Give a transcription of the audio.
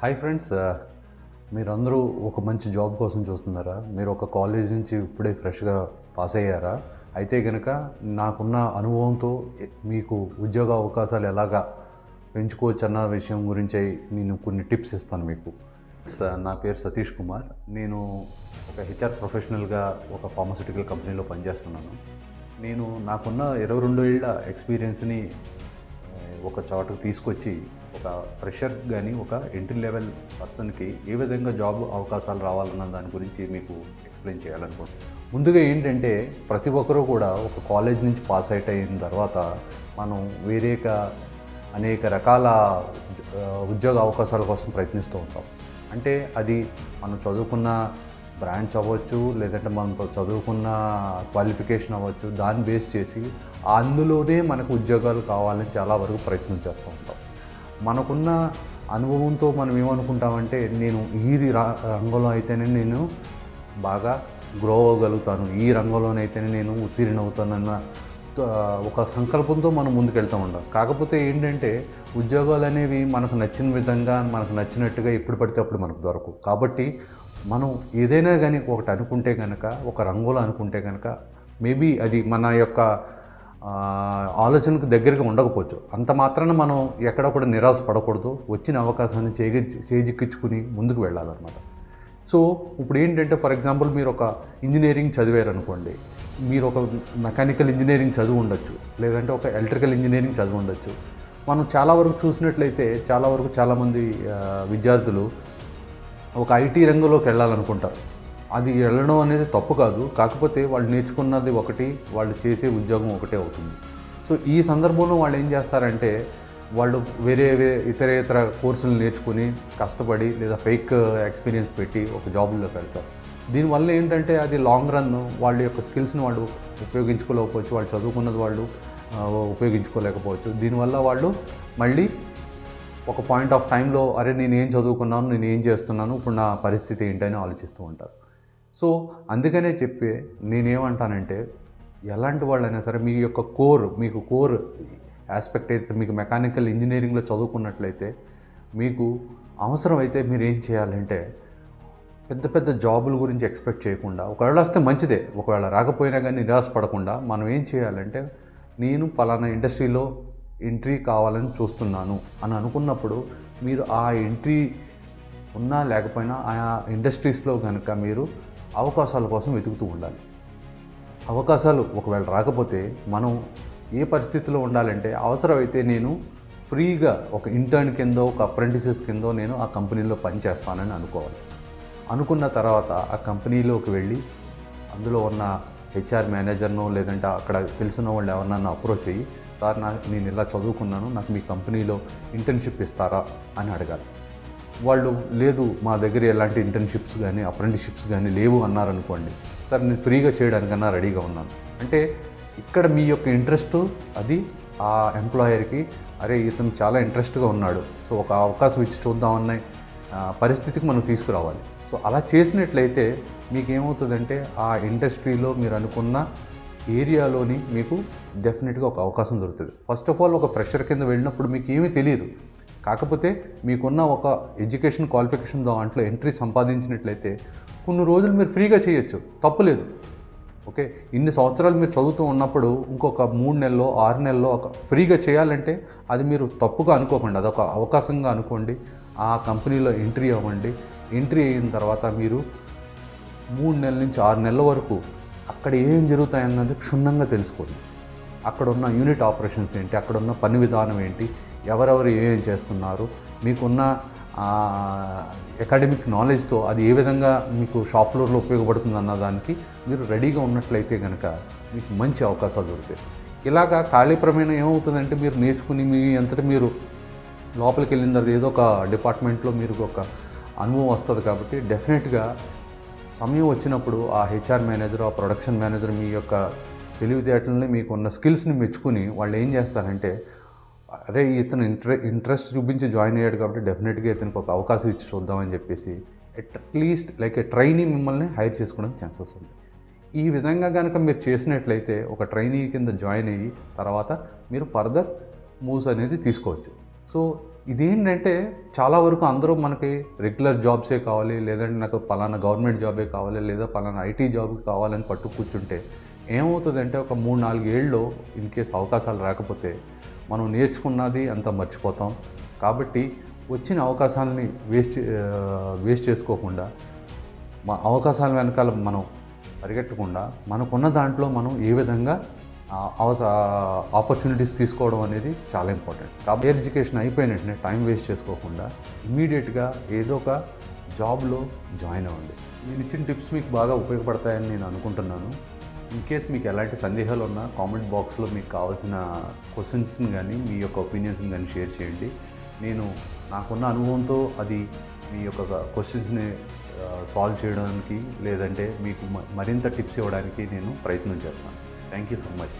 Hi friends, మీరందరూ ఒక మంచి జాబ్ కోసం చూస్తున్నారా? మీరు ఒక కాలేజ్ నుంచి ఇప్పుడే ఫ్రెష్గా పాస్ అయ్యారా? అయితే కనుక నాకున్న అనుభవంతో మీకు ఉద్యోగ అవకాశాలు ఎలాగా పెంచుకోవచ్చు అన్న విషయం గురించి నేను కొన్ని టిప్స్ ఇస్తాను మీకు. నా పేరు సతీష్ కుమార్. నేను ఒక హెచ్ఆర్ ప్రొఫెషనల్గా ఒక ఫార్మస్యూటికల్ కంపెనీలో పనిచేస్తున్నాను. నేను నాకున్న 22 ఏళ్ల ఎక్స్పీరియన్స్ని ఒక చోటకు తీసుకొచ్చి ఒక ఫ్రెషర్స్ కానీ ఒక ఎంట్రీ లెవెల్ పర్సన్కి ఏ విధంగా జాబ్ అవకాశాలు రావాలన్న దాని గురించి మీకు ఎక్స్ప్లెయిన్ చేయాలనుకుంటున్నాను. ముందుగా ఏంటంటే ప్రతి ఒక్కరూ కూడా ఒక కాలేజ్ నుంచి పాస్ అవుట్ అయిన తర్వాత మనం అనేక రకాల ఉద్యోగ అవకాశాల కోసం ప్రయత్నిస్తూ ఉంటాం. అంటే అది మనం చదువుకున్న బ్రాంచ్ అవ్వచ్చు, లేదంటే మనం చదువుకున్న క్వాలిఫికేషన్ అవ్వచ్చు, దాన్ని బేస్ చేసి అందులోనే మనకు ఉద్యోగాలు కావాలని చాలా వరకు ప్రయత్నం చేస్తూ ఉంటాం. మనకున్న అనుభవంతో మనం ఏమనుకుంటామంటే నేను ఈ రంగంలో అయితేనే నేను బాగా గ్రో అవ్వగలుగుతాను, ఈ రంగంలోనైతేనే నేను ఉత్తీర్ణ అవుతానన్న ఒక సంకల్పంతో మనం ముందుకెళ్తూ ఉంటాం. కాకపోతే ఏంటంటే ఉద్యోగాలు అనేవి మనకు నచ్చిన విధంగా మనకు నచ్చినట్టుగా ఎప్పుడు పడితే అప్పుడు మనకు దొరకవు. కాబట్టి మనం ఏదైనా కానీ ఒకటి అనుకుంటే కనుక, ఒక రంగంలో అనుకుంటే కనుక మేబీ అది మన యొక్క ఆలోచనకు దగ్గరగా ఉండకపోవచ్చు. అంత మాత్రాన మనం ఎక్కడ కూడా నిరాశ పడకూడదు. వచ్చిన అవకాశాన్ని చేజిక్కించుకుని ముందుకు వెళ్ళాలన్నమాట. సో ఇప్పుడు ఏంటంటే ఫర్ ఎగ్జాంపుల్ మీరు ఒక ఇంజనీరింగ్ చదివారనుకోండి, మీరు ఒక మెకానికల్ ఇంజనీరింగ్ చదువు ఉండొచ్చు, లేదంటే ఒక ఎలక్ట్రికల్ ఇంజనీరింగ్ చదువు ఉండొచ్చు. మనం చాలా వరకు చూసినట్లయితే చాలామంది విద్యార్థులు ఒక ఐటీ రంగంలోకి వెళ్ళాలనుకుంటారు. అది వెళ్ళడం అనేది తప్పు కాదు. కాకపోతే వాళ్ళు నేర్చుకున్నది ఒకటి, వాళ్ళు చేసే ఉద్యోగం ఒకటే అవుతుంది. సో ఈ సందర్భంలో వాళ్ళు ఏం చేస్తారంటే వాళ్ళు వేరే ఇతర కోర్సులు నేర్చుకుని కష్టపడి లేదా ఫేక్ ఎక్స్పీరియన్స్ పెట్టి ఒక జాబుల్లోకి వెళ్తారు. దీనివల్ల ఏంటంటే అది లాంగ్ రన్ వాళ్ళ యొక్క స్కిల్స్ని వాళ్ళు ఉపయోగించుకోలేకపోవచ్చు, వాళ్ళు చదువుకున్నది వాళ్ళు ఉపయోగించుకోలేకపోవచ్చు. దీనివల్ల వాళ్ళు మళ్ళీ ఒక పాయింట్ ఆఫ్ టైంలో అరే నేను ఏం చదువుకున్నాను, నేను ఏం చేస్తున్నాను, ఇప్పుడు నా పరిస్థితి ఏంటని ఆలోచిస్తూ ఉంటారు. సో అందుకనే నేనేమంటానంటే ఎలాంటి వాళ్ళైనా సరే మీకు కోర్ ఆస్పెక్ట్ అయితే మీకు మెకానికల్ ఇంజనీరింగ్లో చదువుకున్నట్లయితే మీకు అవసరమైతే మీరు ఏం చేయాలంటే పెద్ద జాబుల గురించి ఎక్స్పెక్ట్ చేయకుండా, ఒకవేళ వస్తే మంచిదే, ఒకవేళ రాకపోయినా కానీ నిరాశపడకుండా మనం ఏం చేయాలంటే నేను పలానా ఇండస్ట్రీలో ఎంట్రీ కావాలని చూస్తున్నాను అని అనుకున్నప్పుడు మీరు ఆ ఎంట్రీ ఉన్నా లేకపోయినా ఆ ఇండస్ట్రీస్లో కనుక మీరు అవకాశాల కోసం వెతుకుతూ ఉండాలి. అవకాశాలు ఒకవేళ రాకపోతే మనం ఏ పరిస్థితిలో ఉండాలంటే అవసరమైతే నేను ఫ్రీగా ఒక ఇంటర్న్ కిందో ఒక అప్రెంటిసెస్ కిందో నేను ఆ కంపెనీలో పనిచేస్తానని అనుకోవాలి. అనుకున్న తర్వాత ఆ కంపెనీలోకి వెళ్ళి అందులో ఉన్న హెచ్ఆర్ మేనేజర్నో లేదంటే అక్కడ తెలిసిన వాళ్ళు ఎవరినన్నా అప్రోచ్ అయ్యి సార్ నేను ఇలా చదువుకున్నాను, నాకు మీ కంపెనీలో ఇంటర్న్షిప్ ఇస్తారా అని అడగాలి. వాళ్ళు లేదు మా దగ్గర ఎలాంటి ఇంటర్న్షిప్స్ కానీ అప్రెంటిస్షిప్స్ కానీ లేవు అన్నారనుకోండి, సార్ నేను ఫ్రీగా చేయడానికన్నా రెడీగా ఉన్నాను అంటే ఇక్కడ మీ యొక్క ఇంట్రెస్ట్ అది ఆ ఎంప్లాయర్కి అరే ఇతను చాలా ఇంట్రెస్ట్గా ఉన్నాడు, సో ఒక అవకాశం ఇచ్చి చూద్దామన్న పరిస్థితికి మనం తీసుకురావాలి. సో అలా చేసినట్లయితే మీకు ఏమవుతుందంటే ఆ ఇండస్ట్రీలో మీరు అనుకున్న ఏరియాలోని మీకు డెఫినెట్గా ఒక అవకాశం దొరుకుతుంది. ఫస్ట్ ఆఫ్ ఆల్ ఒక ఫ్రెషర్ కింద వెళ్ళినప్పుడు మీకు ఏమీ తెలియదు. కాకపోతే మీకున్న ఒక ఎడ్యుకేషన్ క్వాలిఫికేషన్ దాంట్లో ఎంట్రీ సంపాదించినట్లయితే కొన్ని రోజులు మీరు ఫ్రీగా చేయొచ్చు, తప్పులేదు. ఓకే, ఇన్ని సంవత్సరాలు మీరు చదువుతూ ఉన్నప్పుడు ఇంకొక 3 నెలలో 6 నెలల్లో ఒక ఫ్రీగా చేయాలంటే అది మీరు తప్పుగా అనుకోకండి, అదొక అవకాశంగా అనుకోండి. ఆ కంపెనీలో ఎంట్రీ అవ్వండి. ఎంట్రీ అయిన తర్వాత మీరు 3 నెలల నుంచి 6 నెలల వరకు అక్కడ ఏం జరుగుతాయన్నది క్షుణ్ణంగా తెలుసుకోండి. అక్కడ ఉన్న యూనిట్ ఆపరేషన్స్ ఏంటి, అక్కడ ఉన్న పని విధానం ఏంటి, ఎవరెవరు ఏం చేస్తున్నారు, మీకున్న అకాడమిక్ నాలెడ్జ్తో అది ఏ విధంగా మీకు షాప్ ఫ్లోర్లో ఉపయోగపడుతుంది అన్న దానికి మీరు రెడీగా ఉన్నట్లయితే కనుక మీకు మంచి అవకాశాలు దొరుకుతాయి. ఇలాగా కాలక్రమేణా ఏమవుతుందంటే మీరు నేర్చుకుని మీ అంతటా మీరు లోపలికి వెళ్ళిన తర్వాత ఏదో ఒక డిపార్ట్మెంట్లో మీరు ఒక అనుభవం వస్తుంది. కాబట్టి డెఫినెట్గా సమయం వచ్చినప్పుడు ఆ హెచ్ఆర్ మేనేజర్, ఆ ప్రొడక్షన్ మేనేజర్ మీ యొక్క తెలివితేటలని మీకు ఉన్న స్కిల్స్ని మెచ్చుకుని వాళ్ళు ఏం చేస్తారంటే అరే ఇతను ఇంట్రెస్ట్ చూపించి జాయిన్ అయ్యాడు కాబట్టి డెఫినెట్గా ఇతనికి ఒక అవకాశం ఇచ్చి చూద్దామని చెప్పేసి అట్లీస్ట్ లైక్ ఏ ట్రైనీ మిమ్మల్ని హైర్ చేసుకోవడానికి ఛాన్సెస్ ఉంది. ఈ విధంగా కనుక మీరు చేసినట్లయితే ఒక ట్రైనీ కింద జాయిన్ అయ్యి తర్వాత మీరు ఫర్దర్ మూవ్స్ అనేది తీసుకోవచ్చు. సో ఇదేంటంటే చాలా వరకు అందరూ మనకి రెగ్యులర్ జాబ్సే కావాలి, లేదంటే నాకు పలానా గవర్నమెంట్ జాబే కావాలి, లేదా పలానా ఐటీ జాబ్ కావాలని పట్టు కూర్చుంటే ఏమవుతుందంటే ఒక 3-4 ఏళ్ళలో ఇన్ కేస్ అవకాశాలు రాకపోతే మనం నేర్చుకున్నది అంతా మర్చిపోతాం. కాబట్టి వచ్చిన అవకాశాలని వేస్ట్ చేసుకోకుండా అవకాశాల వెనకాల మనం పరిగెట్టకుండా మనకున్న దాంట్లో మనం ఏ విధంగా ఆపర్చునిటీస్ తీసుకోవడం అనేది చాలా ఇంపార్టెంట్. కాబట్టి ఎడ్యుకేషన్ అయిపోయిన వెంటనే టైం వేస్ట్ చేసుకోకుండా ఇమ్మీడియట్గా ఏదో ఒక జాబ్లో జాయిన్ అవ్వండి. నేను ఇచ్చిన టిప్స్ మీకు బాగా ఉపయోగపడతాయని నేను అనుకుంటున్నాను. ఇన్ కేస్ మీకు ఎలాంటి సందేహాలు ఉన్నా కామెంట్ బాక్స్లో మీకు కావాల్సిన క్వశ్చన్స్ని కానీ మీ యొక్క ఒపీనియన్స్ని కానీ షేర్ చేయండి. నేను నాకున్న అనుభవంతో అది మీ యొక్క క్వశ్చన్స్ని సాల్వ్ చేయడానికి లేదంటే మీకు మరింత టిప్స్ ఇవ్వడానికి నేను ప్రయత్నం చేస్తాను. Thank you so much.